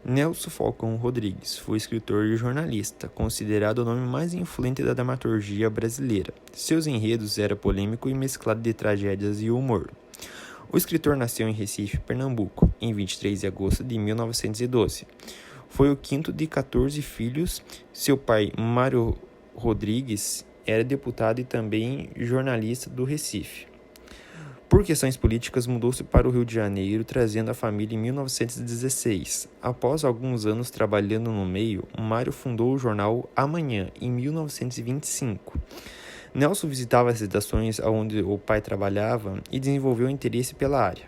Nelson Falcão Rodrigues foi escritor e jornalista, considerado o nome mais influente da dramaturgia brasileira. Seus enredos eram polêmico e mesclado de tragédias e humor. O escritor nasceu em Recife, Pernambuco, em 23 de agosto de 1912. Foi o quinto de 14 filhos. Seu pai, Mário Rodrigues, era deputado e também jornalista do Recife. Por questões políticas, mudou-se para o Rio de Janeiro, trazendo a família em 1916. Após alguns anos trabalhando no meio, Mário fundou o jornal Amanhã, em 1925. Nelson visitava as redações onde o pai trabalhava e desenvolveu interesse pela área.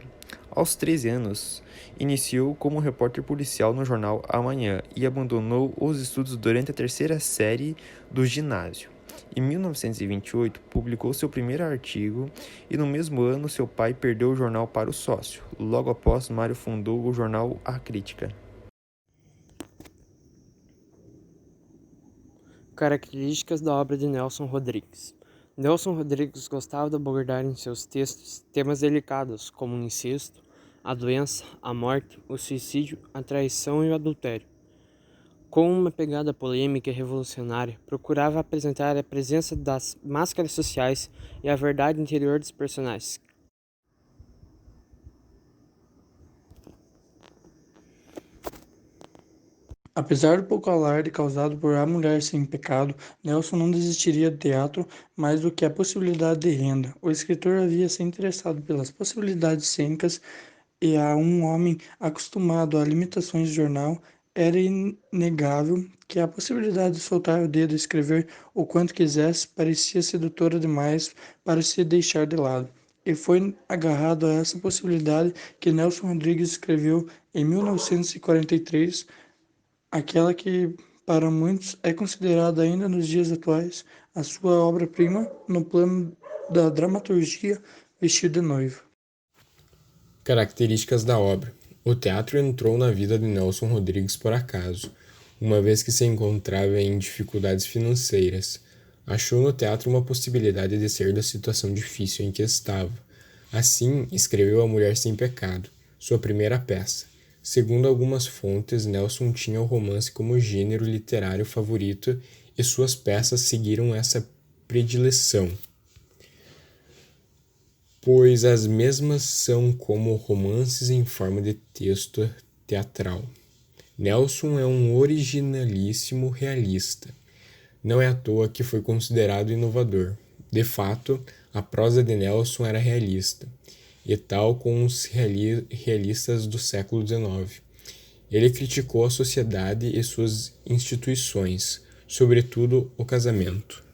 Aos 13 anos, iniciou como repórter policial no jornal Amanhã e abandonou os estudos durante a terceira série do ginásio. Em 1928, publicou seu primeiro artigo e no mesmo ano seu pai perdeu o jornal para o sócio. Logo após, Mário fundou o jornal A Crítica. Características da obra de Nelson Rodrigues. Nelson Rodrigues gostava de abordar em seus textos temas delicados como o incesto, a doença, a morte, o suicídio, a traição e o adultério. Com uma pegada polêmica e revolucionária, procurava apresentar a presença das máscaras sociais e a verdade interior dos personagens. Apesar do pouco alarde causado por A Mulher Sem Pecado, Nelson não desistiria do teatro mais do que a possibilidade de renda. O escritor havia se interessado pelas possibilidades cênicas e a um homem acostumado a limitações de jornal, era inegável que a possibilidade de soltar o dedo e escrever o quanto quisesse parecia sedutora demais para se deixar de lado. E foi agarrado a essa possibilidade que Nelson Rodrigues escreveu em 1943, aquela que para muitos é considerada ainda nos dias atuais a sua obra-prima no plano da dramaturgia, Vestido de Noiva. Características da obra. O teatro entrou na vida de Nelson Rodrigues por acaso, uma vez que se encontrava em dificuldades financeiras. Achou no teatro uma possibilidade de sair da situação difícil em que estava. Assim, escreveu A Mulher Sem Pecado, sua primeira peça. Segundo algumas fontes, Nelson tinha o romance como gênero literário favorito e suas peças seguiram essa predileção, pois as mesmas são como romances em forma de texto teatral. Nelson é um originalíssimo realista. Não é à toa que foi considerado inovador. De fato, a prosa de Nelson era realista, e tal com os realistas do século XIX. Ele criticou a sociedade e suas instituições, sobretudo o casamento.